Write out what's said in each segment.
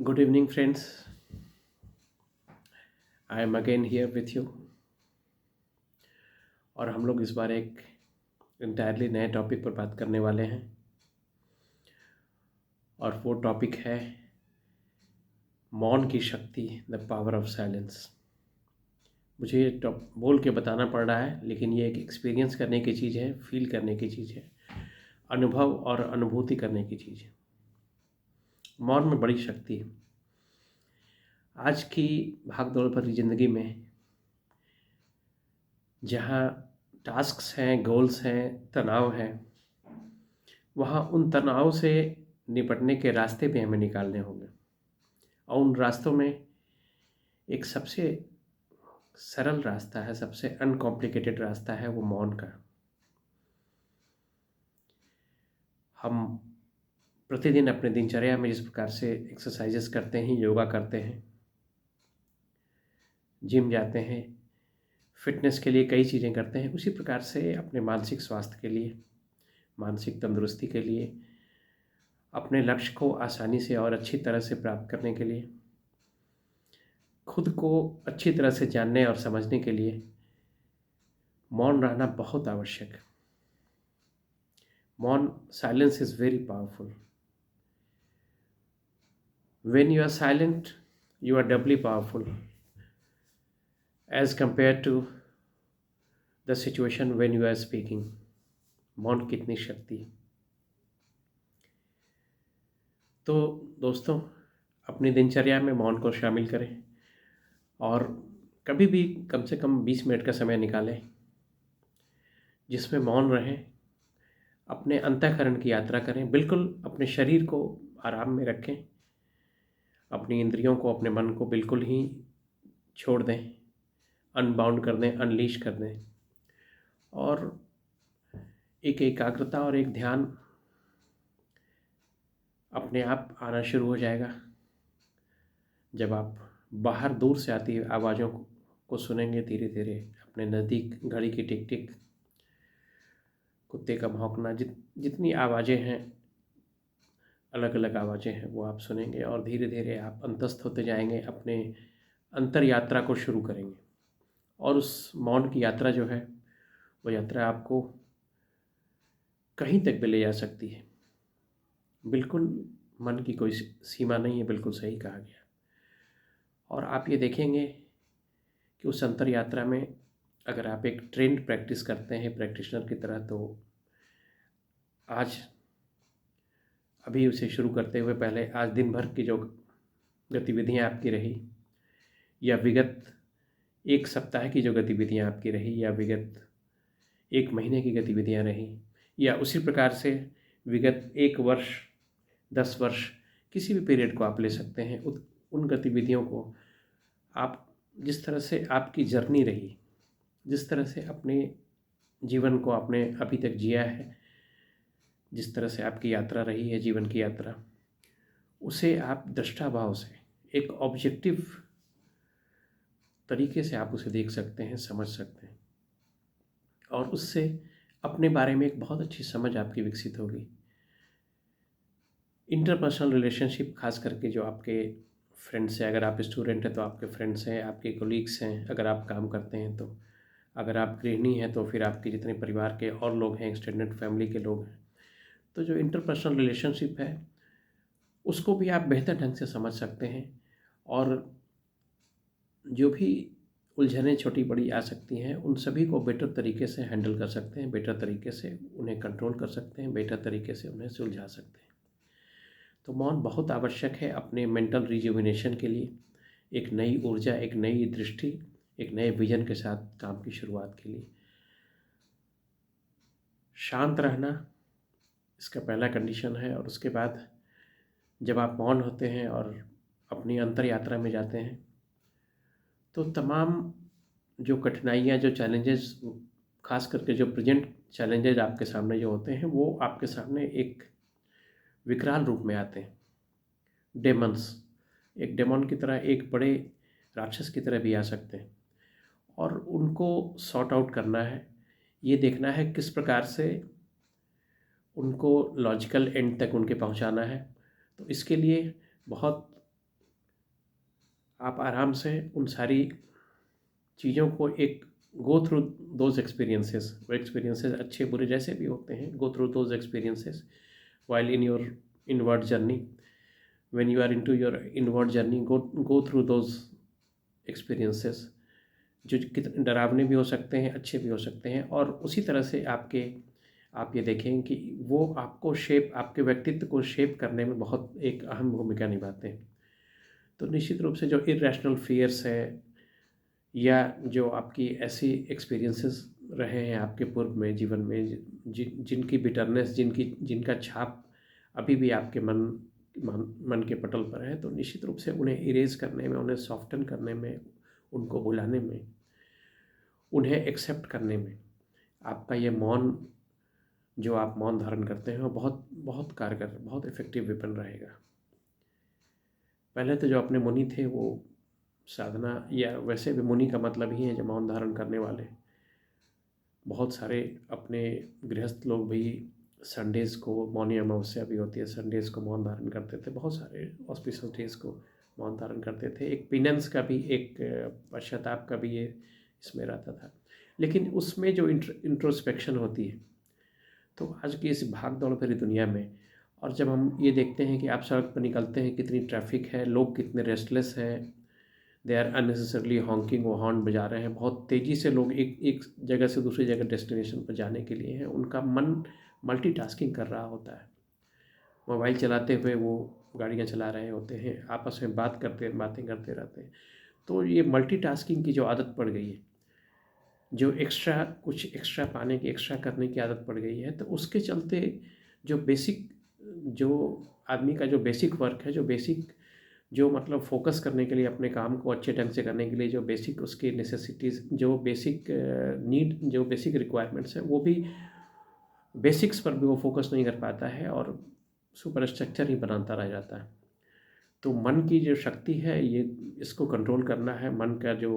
Good evening, friends. I am again here with you. और हम लोग इस बार एक इंटायरली नए टॉपिक पर बात करने वाले हैं और वो टॉपिक है मौन की शक्ति, द पावर ऑफ साइलेंस। मुझे ये बोल के बताना पड़ रहा है, लेकिन ये एक एक्सपीरियंस करने की चीज़ है, फील करने की चीज़ है, अनुभव और अनुभूति करने की चीज़ है। मौन में बड़ी शक्ति है। आज की भागदौड़ भरी ज़िंदगी में जहाँ टास्क्स हैं, गोल्स हैं, तनाव हैं, वहाँ उन तनाव से निपटने के रास्ते भी हमें निकालने होंगे। और उन रास्तों में एक सबसे सरल रास्ता है, सबसे अनकॉम्प्लिकेटेड रास्ता है वो मौन का। हम प्रतिदिन अपने दिनचर्या में जिस प्रकार से एक्सरसाइजेस करते हैं, योगा करते हैं, जिम जाते हैं, फिटनेस के लिए कई चीज़ें करते हैं, उसी प्रकार से अपने मानसिक स्वास्थ्य के लिए, मानसिक तंदुरुस्ती के लिए, अपने लक्ष्य को आसानी से और अच्छी तरह से प्राप्त करने के लिए, खुद को अच्छी तरह से जानने और समझने के लिए मौन रहना बहुत आवश्यक है। मौन, silence is very powerful. When you are silent, you are doubly powerful as compared to the situation when you are speaking. मौन कितनी शक्ति है। तो दोस्तों, अपनी दिनचर्या में मौन को शामिल करें और कभी भी कम से कम 20 मिनट का समय निकालें जिसमें मौन रहें, अपने अंतःकरण की यात्रा करें। बिल्कुल अपने शरीर को आराम में रखें, अपनी इंद्रियों को, अपने मन को बिल्कुल ही छोड़ दें, अनबाउंड कर दें, अनलीश कर दें और एक एकाग्रता और एक ध्यान अपने आप आना शुरू हो जाएगा। जब आप बाहर दूर से आती आवाज़ों को सुनेंगे, धीरे धीरे अपने नज़दीक घड़ी की टिक टिक, कुत्ते का भौंकना, जितनी आवाज़ें हैं, अलग अलग आवाज़ें हैं, वो आप सुनेंगे और धीरे धीरे आप अंतस्थ होते जाएंगे, अपने अंतर यात्रा को शुरू करेंगे। और उस मौन की यात्रा जो है, वो यात्रा आपको कहीं तक भी ले जा सकती है। बिल्कुल मन की कोई सीमा नहीं है, बिल्कुल सही कहा गया। और आप ये देखेंगे कि उस अंतर यात्रा में अगर आप एक ट्रेंड प्रैक्टिस करते हैं प्रैक्टिशनर की तरह, तो आज अभी उसे शुरू करते हुए पहले आज दिन भर की जो गतिविधियां आपकी रही, या विगत एक सप्ताह की जो गतिविधियां आपकी रही, या विगत एक महीने की गतिविधियां रही, या उसी प्रकार से विगत 1 वर्ष, 10 वर्ष, किसी भी पीरियड को आप ले सकते हैं। उन गतिविधियों को आप, जिस तरह से आपकी जर्नी रही, जिस तरह से अपने जीवन को आपने अभी तक जिया है, जिस तरह से आपकी यात्रा रही है, जीवन की यात्रा, उसे आप दृष्टाभाव से, एक ऑब्जेक्टिव तरीके से आप उसे देख सकते हैं, समझ सकते हैं और उससे अपने बारे में एक बहुत अच्छी समझ आपकी विकसित होगी। इंटरपर्सनल रिलेशनशिप, खास करके जो आपके फ्रेंड्स हैं, अगर आप स्टूडेंट हैं तो आपके फ्रेंड्स हैं, आपके कोलीग्स हैं, अगर आप काम करते हैं तो, अगर आप गृहिणी हैं तो फिर आपके जितने परिवार के और लोग हैं, एक्सटेंडेड फैमिली के लोग हैं, तो जो इंटरपर्सनल रिलेशनशिप है उसको भी आप बेहतर ढंग से समझ सकते हैं और जो भी उलझनें छोटी बड़ी आ सकती हैं उन सभी को बेटर तरीके से हैंडल कर सकते हैं, बेटर तरीके से उन्हें कंट्रोल कर सकते हैं, बेटर तरीके से उन्हें सुलझा सकते हैं। तो मौन बहुत आवश्यक है अपने मेंटल रिजुविनेशन के लिए, एक नई ऊर्जा, एक नई दृष्टि, एक नए विजन के साथ काम की शुरुआत के लिए। शांत रहना इसका पहला कंडीशन है और उसके बाद जब आप मौन होते हैं और अपनी अंतर यात्रा में जाते हैं तो तमाम जो कठिनाइयाँ, जो चैलेंजेस, खास करके जो प्रेजेंट चैलेंजेस आपके सामने जो होते हैं, वो आपके सामने एक विकराल रूप में आते हैं। डेमन्स, एक डेमन की तरह, एक बड़े राक्षस की तरह भी आ सकते हैं और उनको सॉर्ट आउट करना है। ये देखना है किस प्रकार से उनको लॉजिकल एंड तक उनके पहुंचाना है। तो इसके लिए बहुत आप आराम से उन सारी चीज़ों को एक गो थ्रू दोज एक्सपीरियंसेस, वो एक्सपीरियंसेस अच्छे बुरे जैसे भी होते हैं, go through those experiences while in your inward journey. When you are into your inward journey, go through those experiences, जो कितने डरावने भी हो सकते हैं, अच्छे भी हो सकते हैं, और उसी तरह से आप ये देखें कि वो आपके व्यक्तित्व को शेप करने में बहुत एक अहम भूमिका निभाते हैं। तो निश्चित रूप से जो इरेशनल फियर्स है या जो आपकी ऐसी एक्सपीरियंसेस रहे हैं आपके पूर्व में जीवन में, जिनकी बिटरनेस, जिनका छाप अभी भी आपके मन के पटल पर है, तो निश्चित रूप से उन्हें इरेज करने में, उन्हें सॉफ्टन करने में, उनको भुलाने में, उन्हें एक्सेप्ट करने में आपका ये मौन, जो आप मौन धारण करते हैं, वो बहुत बहुत कारगर, बहुत इफ़ेक्टिव वेपन रहेगा। पहले तो जो अपने मुनि थे वो साधना, या वैसे भी मुनि का मतलब ही है जो मौन धारण करने वाले। बहुत सारे अपने गृहस्थ लोग भी संडेज़ को, मौनी अमावस्या भी होती है, संडेज़ को मौन धारण करते थे। बहुत सारे ऑस्पिशियस डेज़ को मौन धारण करते थे। एक पिनेंस का भी, एक पश्चाताप का भी ये इसमें रहता था। लेकिन उसमें जो इंट्रोस्पेक्शन होती है, तो आज की इस भाग दौड़ भरी दुनिया में, और जब हम ये देखते हैं कि आप सड़क पर निकलते हैं, कितनी ट्रैफिक है, लोग कितने रेस्टलेस हैं, दे आर अननेसेसरली हॉन्किंग, वो हॉर्न बजा रहे हैं, बहुत तेज़ी से लोग एक जगह से दूसरी जगह डेस्टिनेशन पर जाने के लिए हैं, उनका मन मल्टीटास्किंग कर रहा होता है। मोबाइल चलाते हुए वो गाड़ियाँ चला रहे होते हैं, आपस में बातें करते रहते हैं। तो ये मल्टीटास्किंग की जो आदत पड़ गई है, जो कुछ एक्स्ट्रा पाने की, एक्स्ट्रा करने की आदत पड़ गई है, तो उसके चलते जो आदमी का जो बेसिक वर्क है, जो मतलब फोकस करने के लिए, अपने काम को अच्छे ढंग से करने के लिए जो बेसिक उसकी नेसेसिटीज़, जो बेसिक नीड, जो बेसिक रिक्वायरमेंट्स हैं, वो भी बेसिक्स पर भी वो फोकस नहीं कर पाता है और सुपर स्ट्रक्चर ही बनाता रह जाता है। तो मन की जो शक्ति है, ये इसको कंट्रोल करना है, मन का जो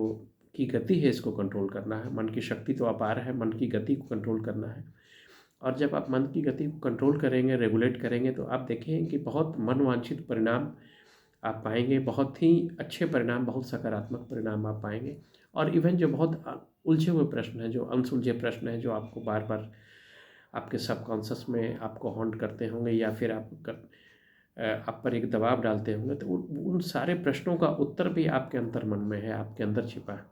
की गति है, इसको कंट्रोल करना है। मन की शक्ति तो अपार है, मन की गति को कंट्रोल करना है। और जब आप मन की गति को कंट्रोल करेंगे, रेगुलेट करेंगे, तो आप देखेंगे कि बहुत मनवांछित परिणाम आप पाएंगे, बहुत ही अच्छे परिणाम, बहुत सकारात्मक परिणाम आप पाएंगे। और इवन जो बहुत उलझे हुए प्रश्न हैं, जो अनसुलझे प्रश्न हैं, जो आपको बार बार आपके सबकॉन्शियस में आपको हॉन्ट करते होंगे, या फिर आप पर एक दबाव डालते होंगे, तो उन सारे प्रश्नों का उत्तर भी आपके अंतर मन में है, आपके अंदर छिपा है।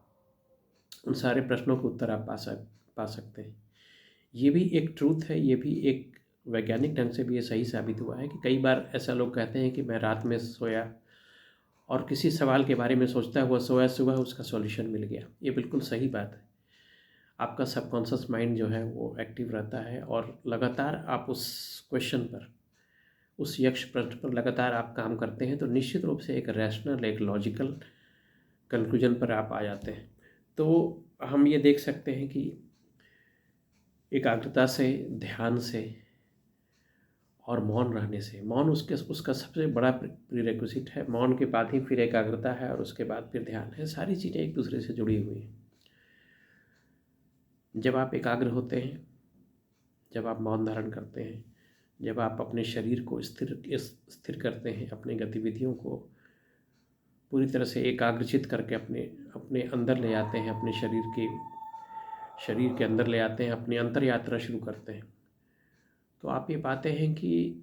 उन सारे प्रश्नों के उत्तर आप पा सकते हैं। ये भी एक ट्रूथ है, ये भी एक वैज्ञानिक ढंग से भी ये सही साबित हुआ है कि कई बार ऐसा लोग कहते हैं कि मैं रात में सोया और किसी सवाल के बारे में सोचता हुआ सोया, सुबह उसका सॉल्यूशन मिल गया। ये बिल्कुल सही बात है। आपका सबकॉन्शियस माइंड जो है वो एक्टिव रहता है, और लगातार आप उस क्वेश्चन पर, उस यक्ष प्रश्न पर लगातार आप काम करते हैं, तो निश्चित रूप से एक रैशनल, एक लॉजिकल कंक्लूजन पर आप आ जाते हैं। तो हम ये देख सकते हैं कि एकाग्रता से, ध्यान से और मौन रहने से, मौन उसका सबसे बड़ा प्रीरेक्विजिट है। मौन के बाद ही फिर एकाग्रता है, और उसके बाद फिर ध्यान है। सारी चीज़ें एक दूसरे से जुड़ी हुई हैं। जब आप एकाग्र होते हैं, जब आप मौन धारण करते हैं, जब आप अपने शरीर को स्थिर करते हैं, अपनी गतिविधियों को पूरी तरह से एकाग्रचित करके अपने अंदर ले आते हैं, अपने शरीर के अंदर ले आते हैं, अपनी अंतर यात्रा शुरू करते हैं, तो आप ये पाते हैं कि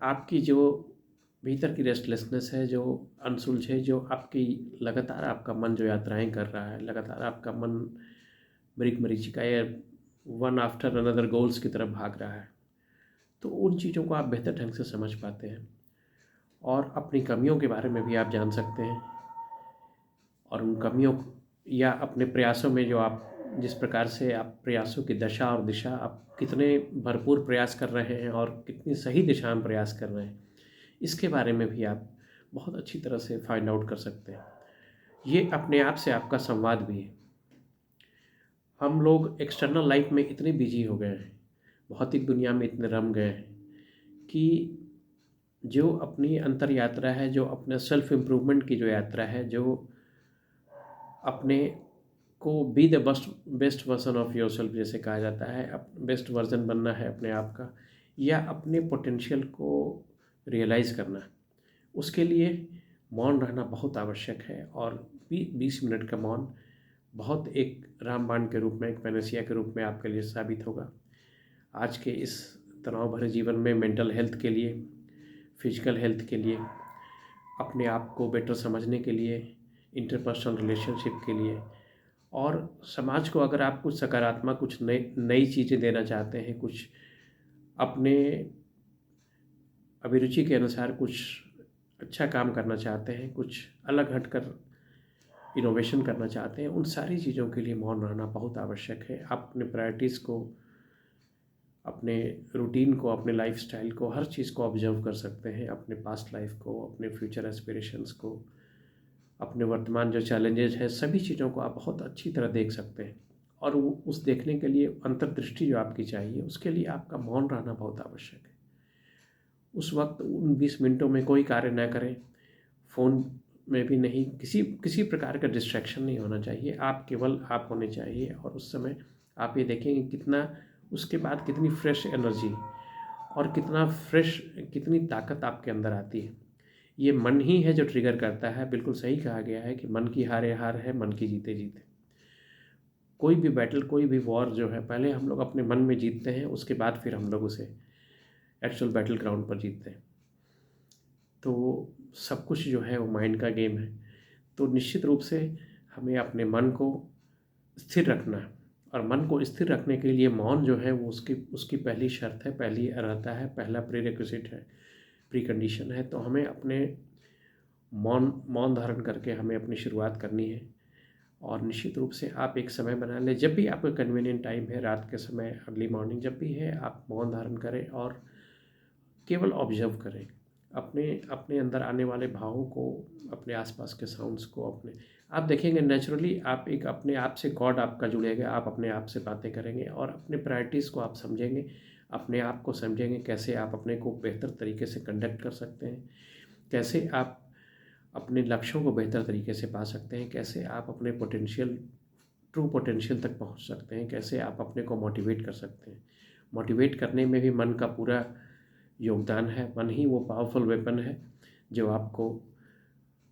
आपकी जो भीतर की रेस्टलेसनेस है, जो अनसुलझे, जो आपकी लगातार आपका मन जो यात्राएं कर रहा है, लगातार आपका मन मरीचिका या वन आफ्टर अनदर गोल्स की तरफ भाग रहा है, तो उन चीज़ों को आप बेहतर ढंग से समझ पाते हैं, और अपनी कमियों के बारे में भी आप जान सकते हैं। और उन कमियों या अपने प्रयासों में जो आप, जिस प्रकार से आप प्रयासों की दशा और दिशा, आप कितने भरपूर प्रयास कर रहे हैं और कितनी सही दिशा में प्रयास कर रहे हैं, इसके बारे में भी आप बहुत अच्छी तरह से फाइंड आउट कर सकते हैं। ये अपने आप से आपका संवाद भी है। हम लोग एक्सटर्नल लाइफ में इतने बिजी हो गए हैं, भौतिक दुनिया में इतने रम गए हैं, कि जो अपनी अंतर यात्रा है, जो अपने सेल्फ इम्प्रूवमेंट की जो यात्रा है, जो अपने को be the best version of your self जैसे कहा जाता है, बेस्ट वर्जन बनना है अपने आप का, या अपने पोटेंशियल को रियलाइज़ करना है, उसके लिए मौन रहना बहुत आवश्यक है। और 20 मिनट का मौन बहुत एक रामबाण के रूप में, एक पैनासिया के रूप में आपके लिए साबित होगा। आज के इस तनाव भरे जीवन में मेंटल हेल्थ के लिए, फिजिकल हेल्थ के लिए, अपने आप को बेटर समझने के लिए, इंटरपर्सनल रिलेशनशिप के लिए, और समाज को अगर आप कुछ सकारात्मक, कुछ नई चीज़ें देना चाहते हैं, कुछ अपने अभिरुचि के अनुसार कुछ अच्छा काम करना चाहते हैं, कुछ अलग हटकर इनोवेशन करना चाहते हैं, उन सारी चीज़ों के लिए मौन रहना बहुत आवश्यक है। आप अपने प्रायोरिटीज़ को, अपने रूटीन को, अपने लाइफस्टाइल को, हर चीज़ को ऑब्जर्व कर सकते हैं, अपने पास्ट लाइफ को, अपने फ्यूचर एस्पिरेशंस को, अपने वर्तमान जो चैलेंजेस हैं, सभी चीज़ों को आप बहुत अच्छी तरह देख सकते हैं। और उस देखने के लिए अंतर्दृष्टि जो आपकी चाहिए, उसके लिए आपका मौन रहना बहुत आवश्यक है। उस वक्त उन 20 मिनटों में कोई कार्य न करें, फ़ोन में भी नहीं, किसी प्रकार का डिस्ट्रैक्शन नहीं होना चाहिए। आप केवल आप होने चाहिए, और उस समय आप ये देखेंगे कितना, उसके बाद कितनी फ्रेश एनर्जी और कितनी ताकत आपके अंदर आती है। ये मन ही है जो ट्रिगर करता है। बिल्कुल सही कहा गया है कि मन की हारे हार है, मन की जीते जीते। कोई भी बैटल, कोई भी वॉर जो है, पहले हम लोग अपने मन में जीतते हैं, उसके बाद फिर हम लोग उसे एक्चुअल बैटल ग्राउंड पर जीतते हैं। तो सब कुछ जो है वो माइंड का गेम है। तो निश्चित रूप से हमें अपने मन को स्थिर रखना है, और मन को स्थिर रखने के लिए मौन जो है वो उसकी पहली शर्त है, पहली रहता है, पहला प्रीरिक्विजिट है, प्री कंडीशन है। तो हमें अपने मौन धारण करके हमें अपनी शुरुआत करनी है। और निश्चित रूप से आप एक समय बना लें, जब भी आपका कन्वीनियंट टाइम है, रात के समय, अर्ली मॉर्निंग, जब भी है, आप मौन धारण करें और केवल ऑब्जर्व करें अपने अपने अंदर आने वाले भावों को, अपने आसपास के साउंड्स को। आप देखेंगे नेचुरली आप एक अपने आप से गॉड आपका जुड़ेगा, आप अपने आप से बातें करेंगे, और अपने प्रायोरिटीज़ को आप समझेंगे, अपने आप को समझेंगे, कैसे आप अपने को बेहतर तरीके से कंडक्ट कर सकते हैं, कैसे आप अपने लक्ष्यों को बेहतर तरीके से पा सकते हैं, कैसे आप अपने ट्रू पोटेंशियल तक पहुंच सकते हैं, कैसे आप अपने को मोटिवेट कर सकते हैं। मोटिवेट करने में भी मन का पूरा योगदान है। मन ही वो पावरफुल वेपन है जो आपको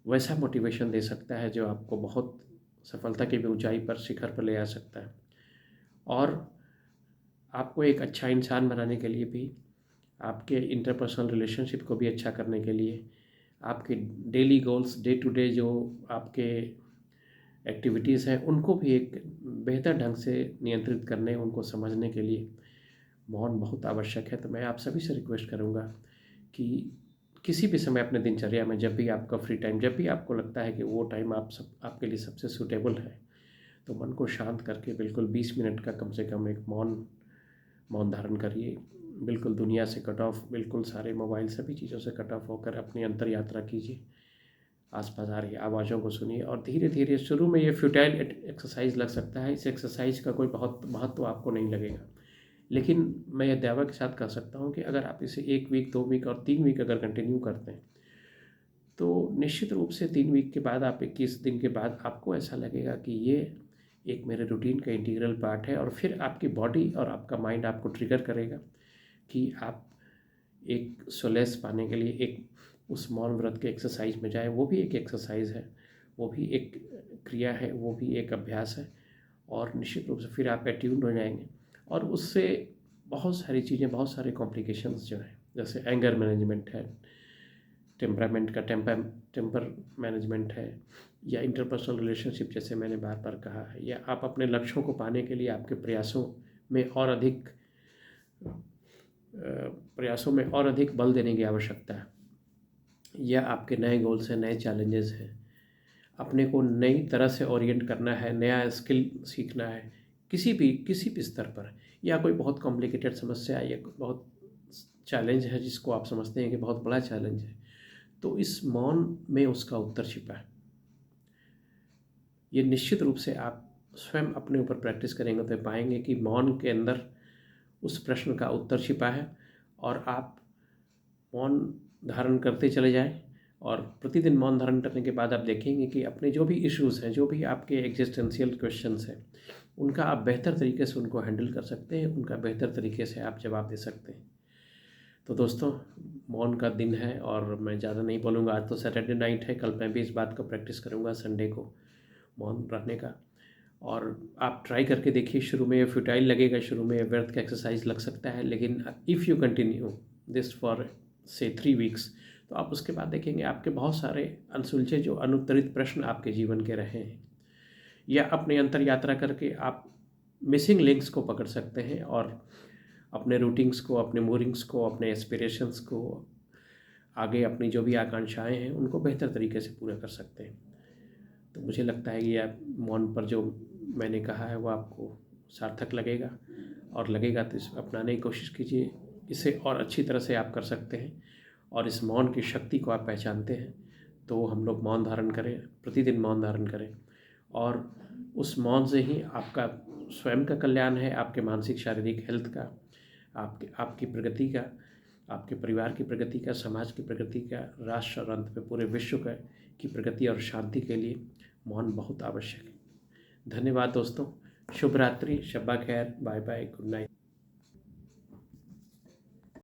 वैसा मोटिवेशन दे सकता है जो आपको बहुत सफलता की भी ऊंचाई पर, शिखर पर ले आ सकता है। और आपको एक अच्छा इंसान बनाने के लिए भी, आपके इंटरपर्सनल रिलेशनशिप को भी अच्छा करने के लिए, आपके daily goals, day to day जो आपके एक्टिविटीज़ हैं, उनको भी एक बेहतर ढंग से नियंत्रित करने, उनको समझने के लिए मौन बहुत आवश्यक है। तो मैं आप सभी से रिक्वेस्ट करूँगा कि किसी भी समय अपने दिनचर्या में, जब भी आपका फ्री टाइम, जब भी आपको लगता है कि वो टाइम आपके लिए सबसे सूटेबल है, तो मन को शांत करके बिल्कुल 20 मिनट का कम से कम एक मौन धारण करिए। बिल्कुल दुनिया से कट ऑफ, बिल्कुल सारे मोबाइल, सभी चीज़ों से कट ऑफ होकर अपनी अंतर यात्रा कीजिए। आसपास आ रही आवाज़ों को सुनिए, और धीरे धीरे, शुरू में ये फ्यूटाइल एक्सरसाइज लग सकता है, इस एक्सरसाइज का कोई बहुत महत्व आपको नहीं लगेगा, लेकिन मैं ये दावा के साथ कह सकता हूँ कि अगर आप इसे 1 वीक, 2 वीक और 3 वीक अगर कंटिन्यू करते हैं, तो निश्चित रूप से 3 वीक के बाद, आप 21 दिन के बाद, आपको ऐसा लगेगा कि ये एक मेरे रूटीन का इंटीग्रल पार्ट है। और फिर आपकी बॉडी और आपका माइंड आपको ट्रिगर करेगा कि आप एक सोलेस पाने के लिए एक उस मौन व्रत के एक्सरसाइज में जाए। वो भी एक एक्सरसाइज है, वो भी एक क्रिया है, वो भी एक अभ्यास है। और निश्चित रूप से फिर आप एट्यून हो जाएंगे, और उससे बहुत सारी चीज़ें, बहुत सारे कॉम्प्लिकेशंस जो हैं, जैसे एंगर मैनेजमेंट है, टेम्परामेंट का टेम्पर मैनेजमेंट है, या इंटरपर्सनल रिलेशनशिप, जैसे मैंने बार बार कहा है, या आप अपने लक्ष्यों को पाने के लिए आपके प्रयासों में और अधिक बल देने की आवश्यकता है, या आपके नए गोल्स हैं, नए चैलेंजेस हैं, अपने को नई तरह से ओरिएंट करना है, नया स्किल सीखना है, किसी भी स्तर पर, या कोई बहुत कॉम्प्लिकेटेड समस्या या बहुत चैलेंज है जिसको आप समझते हैं कि बहुत बड़ा चैलेंज है, तो इस मौन में उसका उत्तर छिपा है। ये निश्चित रूप से आप स्वयं अपने ऊपर प्रैक्टिस करेंगे तो पाएंगे कि मौन के अंदर उस प्रश्न का उत्तर छिपा है। और आप मौन धारण करते चले जाएं, और प्रतिदिन मौन धारण करने के बाद आप देखेंगे कि अपने जो भी इश्यूज़ हैं, जो भी आपके एग्जिस्टेंशियल क्वेश्चंस हैं, उनका आप बेहतर तरीके से उनको हैंडल कर सकते हैं, उनका बेहतर तरीके से आप जवाब दे सकते हैं। तो दोस्तों, मौन का दिन है और मैं ज़्यादा नहीं बोलूँगा। आज तो सैटरडे नाइट है, कल मैं भी इस बात को प्रैक्टिस करूँगा संडे को मौन रहने का। और आप ट्राई करके देखिए। शुरू में ये फ्यूटाइल लगेगा, शुरू में व्यर्थ का एक्सरसाइज लग सकता है, लेकिन if you continue this for से 3 वीक्स, तो आप उसके बाद देखेंगे आपके बहुत सारे अनसुलझे जो अनुत्तरित प्रश्न आपके जीवन के रहे हैं, या अपने अंतर यात्रा करके आप मिसिंग लिंक्स को पकड़ सकते हैं और अपने रूटीन्स को, अपने मूविंग्स को, अपने एस्पिरेशंस को, आगे अपनी जो भी आकांक्षाएं हैं उनको बेहतर तरीके से पूरा कर सकते हैं। तो मुझे लगता है कि आप मौन पर जो मैंने कहा है वो आपको सार्थक लगेगा, और लगेगा तो इस अपनाने की कोशिश कीजिए। इसे और अच्छी तरह से आप कर सकते हैं, और इस मौन की शक्ति को आप पहचानते हैं तो हम लोग मौन धारण करें, प्रतिदिन मौन धारण करें, और उस मौन से ही आपका स्वयं का कल्याण है, आपके मानसिक शारीरिक हेल्थ का, आपकी प्रगति का, आपके परिवार की प्रगति का, समाज की प्रगति का, राष्ट्र और अंत में पूरे विश्व का की प्रगति और शांति के लिए मौन बहुत आवश्यक है। धन्यवाद दोस्तों। शुभ रात्रि, शब्बा खैर, बाय बाय, गुड नाइट।